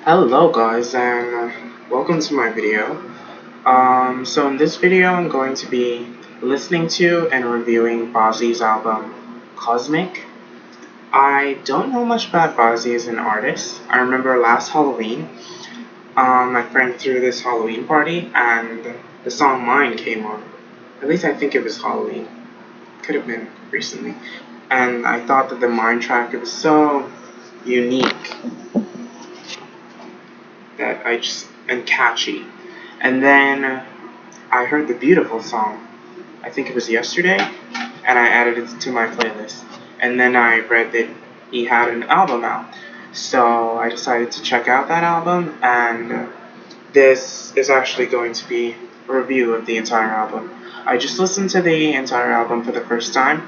Hello guys and welcome to my video. So in this video I'm going to be listening to and reviewing BAZZI's album Cosmic. I don't know much about BAZZI as an artist. I remember last Halloween, my friend threw this Halloween party and the song Mine came on. At least I think it was Halloween. Could have been recently. And I thought that the Mine track, it was so unique that and catchy. And then I heard the beautiful song. I think it was yesterday, and I added it to my playlist. And then I read that he had an album out, so I decided to check out that album. And this is actually going to be a review of the entire album. I just listened to the entire album for the first time,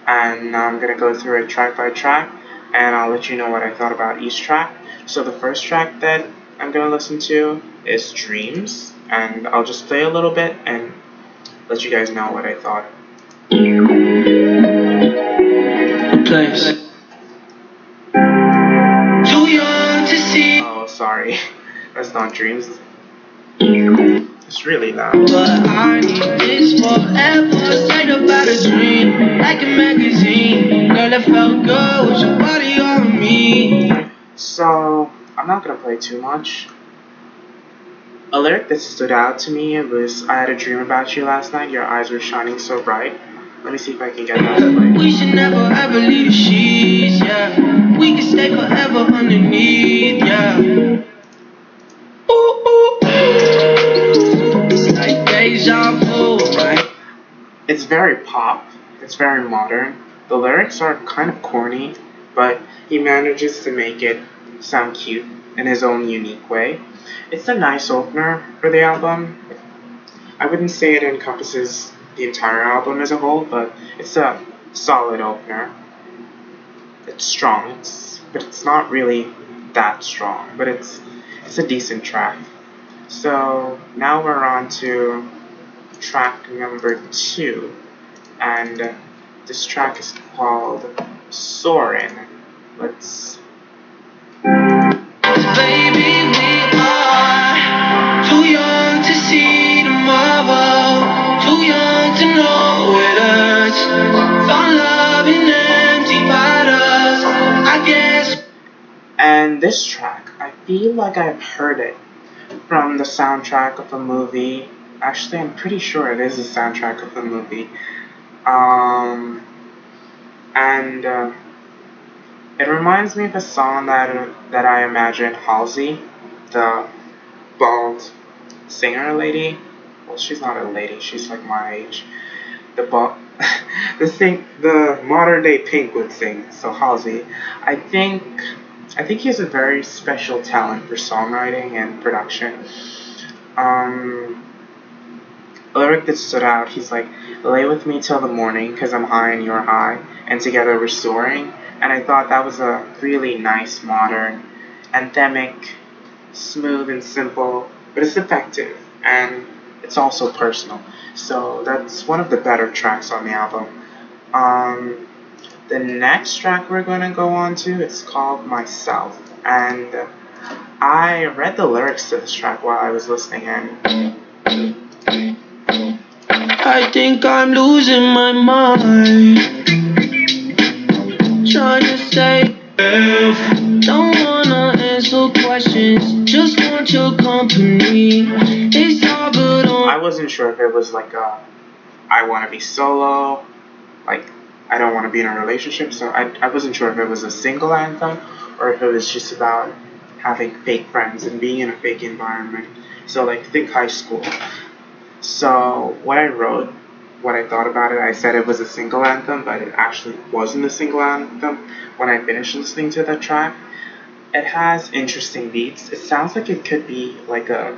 and now I'm gonna go through it track by track, and I'll let you know what I thought about each track. So the first track that I'm gonna listen to is Dreams, and I'll just play a little bit and let you guys know what I thought. Place. Too young to see. Oh, sorry, that's not Dreams. It's really loud. But I need this forever. Straight about a dream, like a magazine. Girl, it felt good with your body on me. So I'm not gonna play too much. A lyric that stood out to me was, I had a dream about you last night, your eyes were shining so bright. Let me see if I can get that to play. We should never ever leave the sheets, yeah. We can stay forever underneath, yeah. Ooh, ooh, ooh. It's like deja vu, right? It's very pop, it's very modern. The lyrics are kind of corny, but he manages to make it sound cute in his own unique way. It's a nice opener for the album. I wouldn't say it encompasses the entire album as a whole, but it's a solid opener. It's strong, but it's not really that strong, but it's a decent track. So now we're on to track number 2, and this track is called Sauron. Let's. Baby, we are too young to see tomorrow, too young to know it hurts. Found love in empty bottles, I guess. And this track, I feel like I've heard it from the soundtrack of a movie. Actually, I'm pretty sure it is the soundtrack of a movie. And it reminds me of a song that I imagine Halsey, the bald singer lady. Well, she's not a lady. She's like my age. The bald, the modern day Pink would sing. So Halsey, I think he has a very special talent for songwriting and production. A lyric that stood out, he's like, lay with me till the morning, 'cause I'm high and you're high, and together we're soaring. And I thought that was a really nice, modern, anthemic, smooth and simple, but it's effective, and it's also personal. So that's one of the better tracks on the album. The next track we're going to go on to, it's called Myself, and I read the lyrics to this track while I was listening, and I think I'm losing my mind, trying to say don't wanna answer questions, just want your company. It's all good on. I wasn't sure if it was like I want to be solo, like I don't want to be in a relationship, so I wasn't sure if it was a single anthem or if it was just about having fake friends and being in a fake environment. So like think high school. So what I wrote, what I thought about it, I said it was a single anthem, but it actually wasn't a single anthem when I finished listening to the track. It has interesting beats. It sounds like it could be like a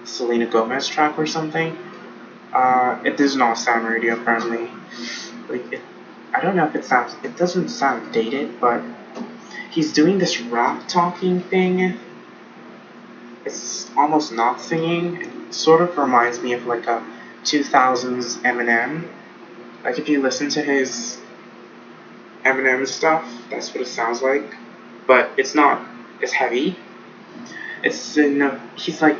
Selena Gomez track or something. It does not sound radio friendly. I don't know if it doesn't sound dated, but he's doing this rap talking thing. It's almost not singing. It sort of reminds me of like a 2000s Eminem. Like if you listen to his Eminem stuff, that's what it sounds like. But it's not as heavy. He's like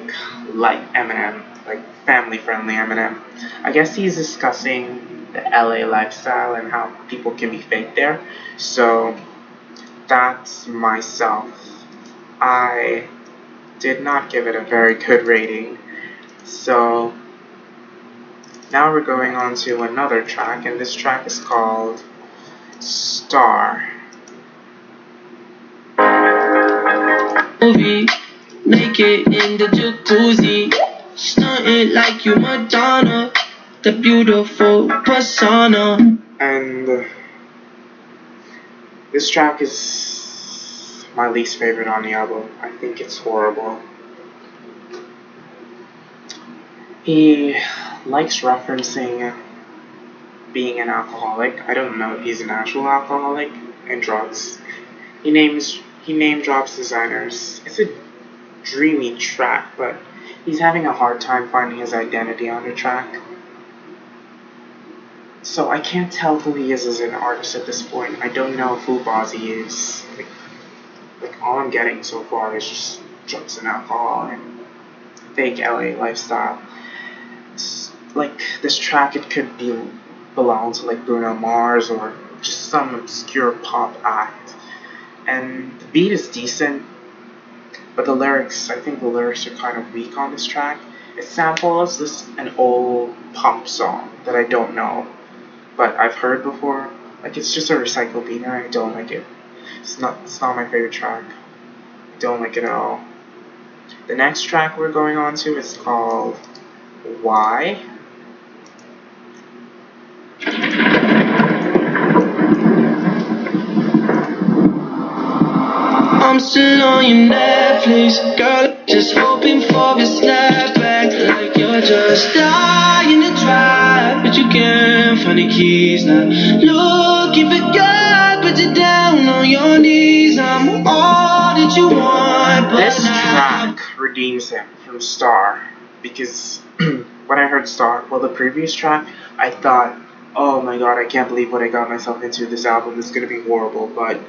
Eminem, like family friendly Eminem. I guess he's discussing the LA lifestyle and how people can be fake there. So that's myself. I did not give it a very good rating. So now we're going on to another track, and this track is called Star. Movie, naked in the jacuzzi, stunting like you Madonna, the beautiful persona. And this track is my least favorite on the album. I think it's horrible. He likes referencing being an alcoholic. I don't know if he's an actual alcoholic and drugs. He name drops designers. It's a dreamy track, but he's having a hard time finding his identity on the track. So I can't tell who he is as an artist at this point. I don't know who BAZZI is. Like all I'm getting so far is just drugs and alcohol and fake LA lifestyle. Like this track, it could belong to like Bruno Mars or just some obscure pop act. And the beat is decent, but I think the lyrics are kind of weak on this track. It samples an old pop song that I don't know, but I've heard before. Like it's just a recycled beat, and I don't like it. It's not my favorite track. I don't like it at all. The next track we're going on to is called Why. I'm still on your Netflix, girl, just hoping for a snapback. Like you're just dying to drive, but you can't find the keys now. Looking for God, but you're down on your knees. I'm all that you want, but this track redeems him from Star, because when I heard Star, well, the previous track, I thought, oh my god, I can't believe what I got myself into. This album is gonna be horrible, but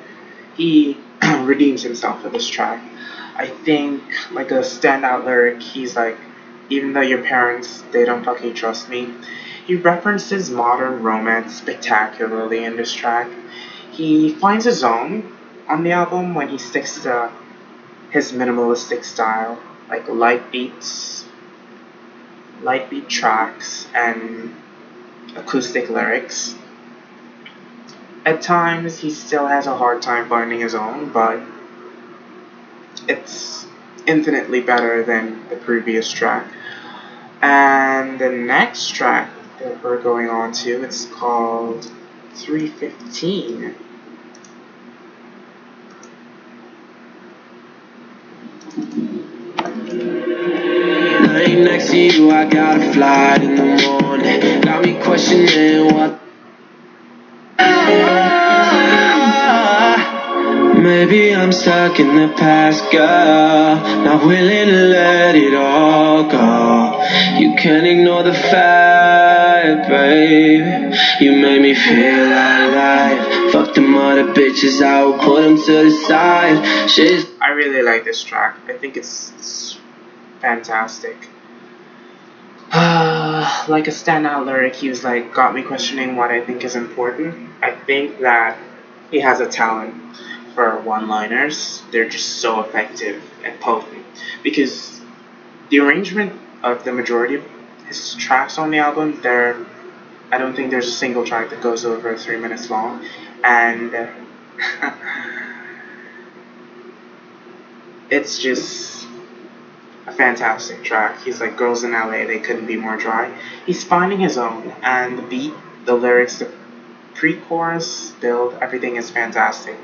he redeems himself for this track. I think like a standout lyric, he's like, even though your parents, they don't fucking trust me. He references modern romance spectacularly in this track. He finds his own on the album when he sticks to his minimalistic style, like light beat tracks and acoustic lyrics. At times, he still has a hard time finding his own, but it's infinitely better than the previous track. And the next track that we're going on to, it's called 315. Lying next to you, I got a flight in the morning. Got me questioning what. Maybe I'm stuck in the past, girl, not willing to let it all go. You can't ignore the fact, babe, you made me feel alive. Fuck them other bitches, I will put them to the side. Shit's I really like this track. I think it's fantastic. Like a standout lyric, he was like, got me questioning what I think is important. I think that he has a talent for one-liners. They're just so effective and potent, because the arrangement of the majority of his tracks on the album, I don't think there's a single track that goes over 3 minutes long, and it's just a fantastic track. He's like, girls in LA, they couldn't be more dry. He's finding his own, and the beat, the lyrics, the pre-chorus build, everything is fantastic.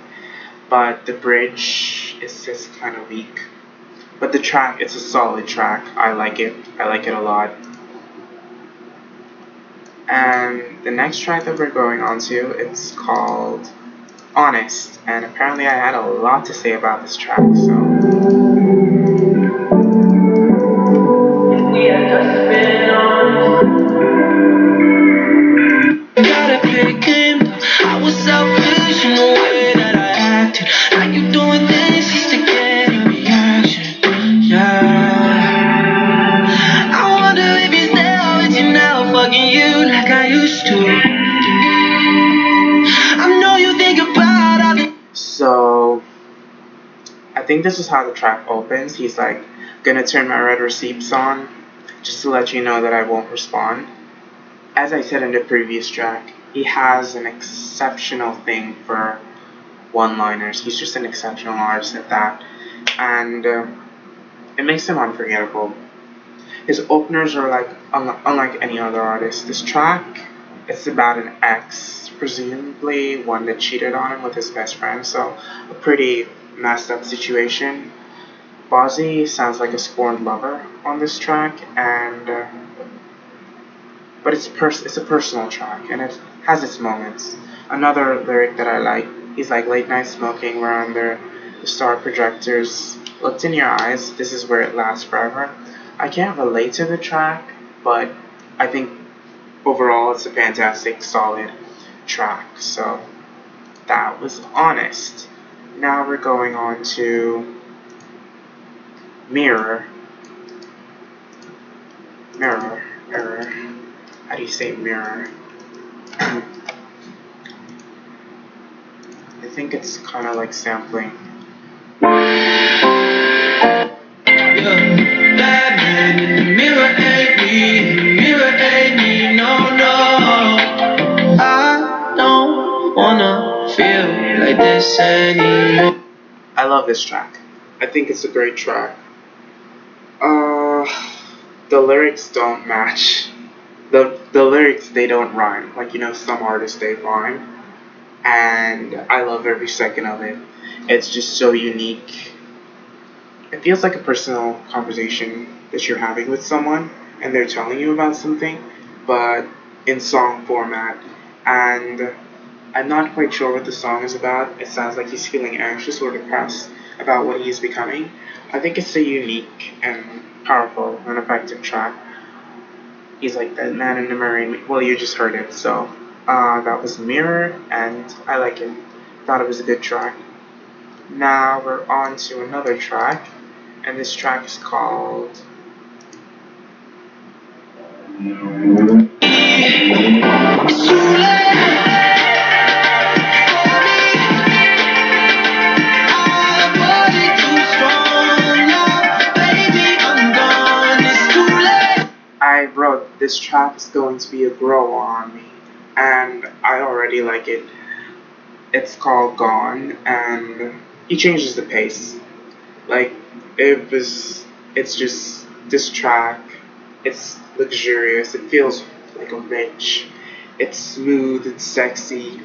But the bridge is just kind of weak. But the track, it's a solid track. I like it. I like it a lot. And the next track that we're going on to, it's called Honest. And apparently I had a lot to say about this track, so. we had just been honest. Gotta pick him. I was selfish in the way that I acted. Now you doing things just to get a reaction. think this is how the track opens. He's like, gonna turn my red receipts on just to let you know that I won't respond. As I said in the previous track, he has an exceptional thing for one-liners. He's just an exceptional artist at that, and it makes him unforgettable. His openers are like unlike any other artist. This track, it's about an ex, presumably one that cheated on him with his best friend, so a pretty messed up situation. BAZZI sounds like a scorned lover on this track, and but it's a personal track, and it has its moments. Another lyric that I like, he's like, late night smoking, we're under the star projectors, looked in your eyes, this is where it lasts forever. I can't relate to the track, but I think overall it's a fantastic, solid track. So that was Honest. Now we're going on to Mirror. Mirror. How do you say mirror? I think it's kind of like sampling. Bad man in the mirror ain't me, mirror ain't me, no, no. I don't wanna feel like this anymore. I love this track. I think it's a great track. The lyrics don't match. The lyrics, they don't rhyme. Like, you know, some artists, they rhyme. And I love every second of it. It's just so unique. It feels like a personal conversation that you're having with someone, and they're telling you about something, but in song format. And I'm not quite sure what the song is about. It sounds like he's feeling anxious or depressed about what he's becoming. I think it's a unique and powerful and effective track. He's like that man in the mirror. Well, you just heard it, so that was Mirror, and I like it. Thought it was a good track. Now we're on to another track, and this track is called It's too late for me. I wanted too strong, now, baby, I'm gone. It's too late. I wrote this track is going to be a grower on me, and I already like it. It's called Gone, and he changes the pace. Like, it's just this track. It's luxurious. It feels like a rich. It's smooth and sexy.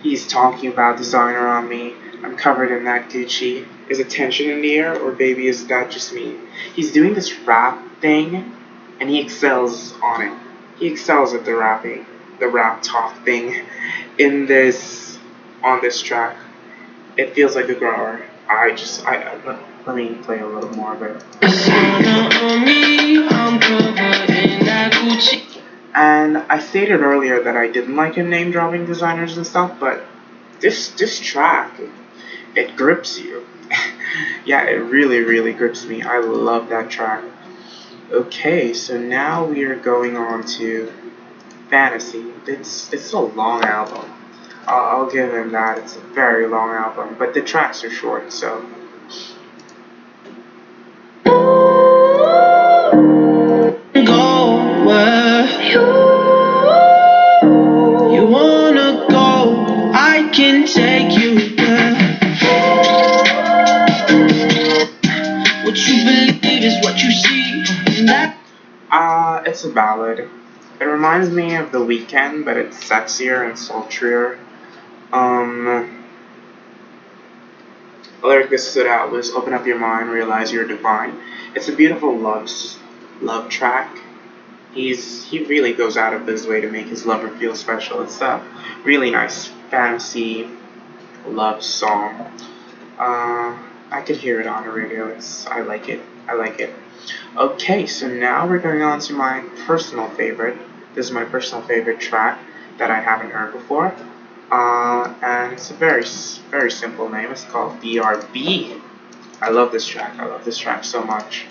He's talking about designer on me. I'm covered in that Gucci. Is it tension in the air, or baby, is that just me? He's doing this rap thing, and he excels on it. He excels at the rapping, the rap talk thing on this track. It feels like a grower. Let me play a little more of it. And I stated earlier that I didn't like him name dropping designers and stuff, but this track, it grips you. Yeah, it really grips me. I love that track. Okay, so now we are going on to Fantasy. It's a long album. I'll give him that. It's a very long album, but the tracks are short, so. Go where you wanna go, I can take you there. What you believe is what you see. It's a ballad. It reminds me of The Weeknd, but it's sexier and sultrier. A lyric that stood out was "Open up your mind, realize you're divine." It's a beautiful love track. He really goes out of his way to make his lover feel special. It's a really nice fantasy love song. I could hear it on the radio. I like it. Okay, so now we're going on to my personal favorite. This is my personal favorite track that I haven't heard before. And it's a very simple name. It's called BRB. I love this track. I love this track so much.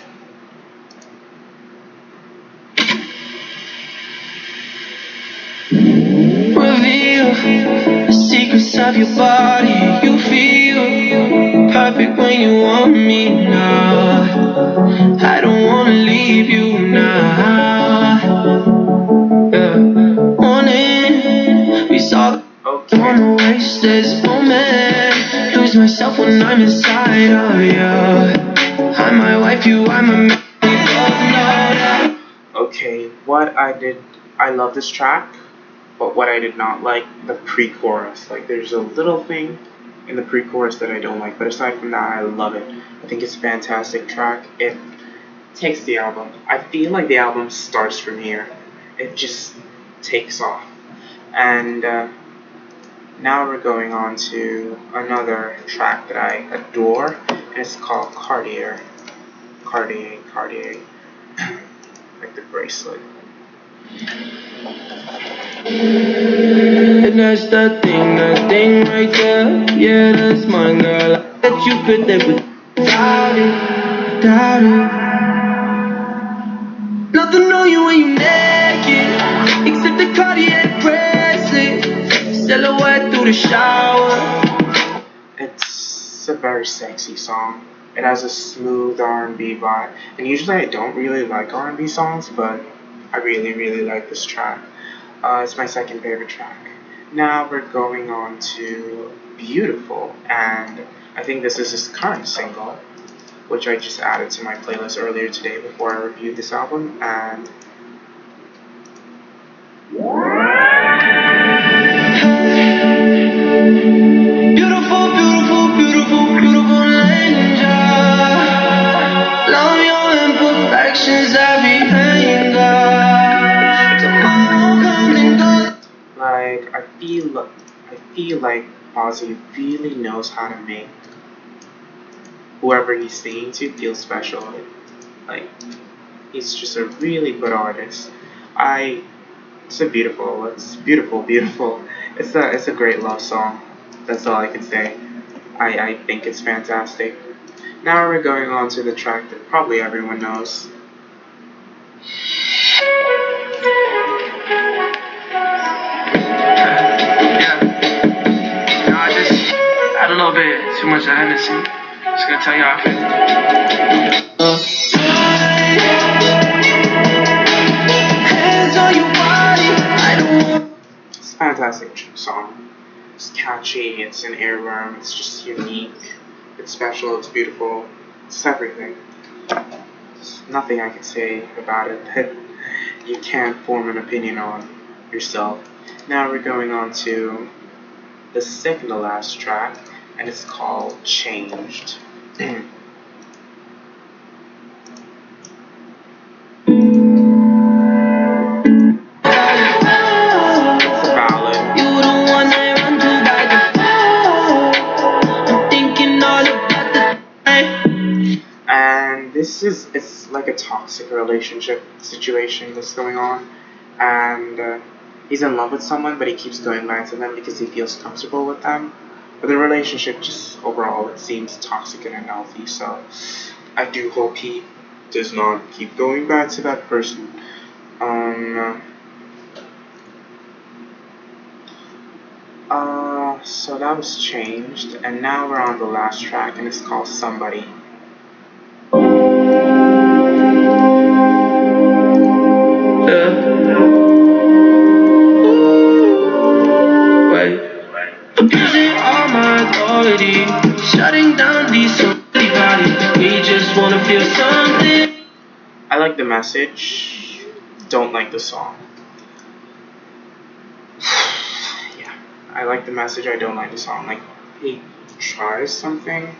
Reveal the secrets of your body. You feel perfect. perfect when you want me now. I don't wanna leave you now. Yeah. Morning, we saw on the wasted moment. Lose myself when I'm inside of you. I'm my wife, you, I'm a man. Okay, I love this track, but what I did not like, the pre-chorus. Like, there's a little thing in the pre-chorus that I don't like, but aside from that, I love it. I think it's a fantastic track. It takes the album. I feel like the album starts from here. It just takes off. And now we're going on to another track that I adore, and it's called Cartier. Cartier. Like the bracelet. And that's that thing right there. Yeah, that's mine, girl. I bet you fit that without it. Nothing on you when you naked, except the Cartier bracelet. Silhouette through the shower. It's a very sexy song. It has a smooth R&B vibe, and usually I don't really like R&B songs, but I really like this track. It's my second favorite track. Now we're going on to Beautiful, and I think this is his current single, which I just added to my playlist earlier today before I reviewed this album, and Beautiful angel. Love your imperfections, every anger. Tomorrow comes and goes. like I feel like BAZZI really knows how to make whoever he's singing to feel special. Like, he's just a really good artist. It's beautiful. It's a great love song. That's all I can say. I think it's fantastic. Now we're going on to the track that probably everyone knows. I don't know a bit too much of Hennessy. Just gonna tell you how I feel. Hands on your body. I don't want. It's a fantastic song. It's catchy, it's an earworm, it's just unique, it's special, it's beautiful, it's everything. There's nothing I can say about it that you can't form an opinion on yourself. Now we're going on to the second to last track, and it's called Changed. It's like a toxic relationship situation that's going on, and he's in love with someone, but he keeps going back to them because he feels comfortable with them. But the relationship, just overall, it seems toxic and unhealthy. So I do hope he does not keep going back to that person. So that was Changed, and now we're on the last track, and it's called Somebody. Abusing all my authority, shutting down these bodies. We just wanna feel something. I like the message, don't like the song. Yeah, I like the message, I don't like the song. Like, he tries something.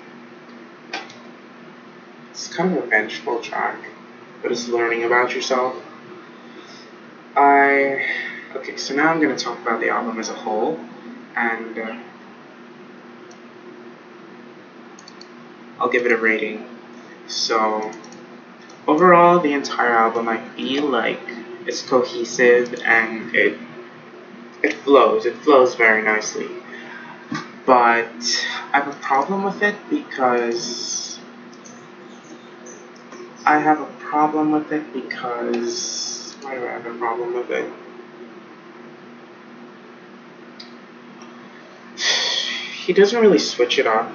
It's kind of a vengeful track, but it's learning about yourself. Okay, so now I'm going to talk about the album as a whole, and I'll give it a rating. So, overall, the entire album, I feel like it's cohesive and it flows very nicely. But I have a problem with it because why do I have a problem with it? He doesn't really switch it up.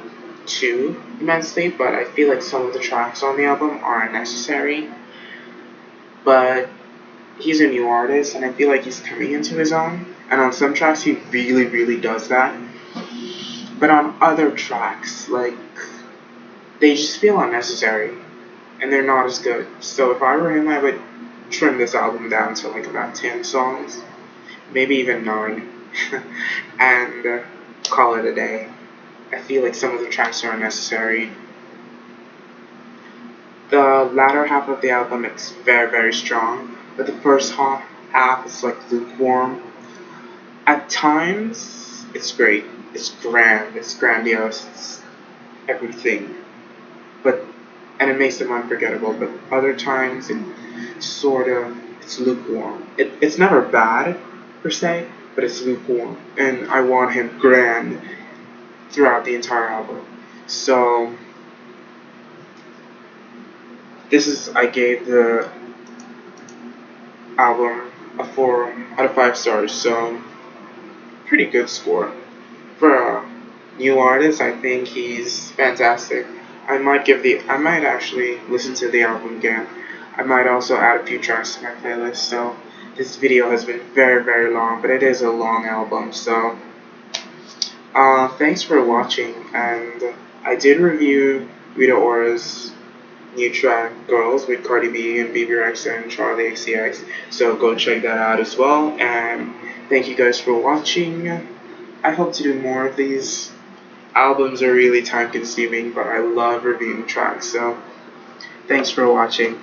too immensely, but I feel like some of the tracks on the album are unnecessary. But he's a new artist, and I feel like he's coming into his own. And on some tracks, he really, really does that. But on other tracks, like, they just feel unnecessary, and they're not as good. So if I were him, I would trim this album down to like about 10 songs, maybe even 9, and call it a day. I feel like some of the tracks are unnecessary. The latter half of the album is very, very strong, but the first half is like lukewarm. At times, it's great, it's grand, it's grandiose, it's everything. And it makes them unforgettable. But other times, it's lukewarm. It's never bad per se, but it's lukewarm, and I want him grand throughout the entire album. So I gave the album a 4 out of 5 stars, so pretty good score. For a new artist, I think he's fantastic. I might actually listen to the album again. I might also add a few tracks to my playlist, so this video has been very, very long, but it is a long album, so thanks for watching, and I did review Rita Ora's new track Girls with Cardi B and BB Rexa and Charlie XCX, so go check that out as well, and thank you guys for watching. I hope to do more of these. Albums are really time consuming, but I love reviewing tracks, so thanks for watching.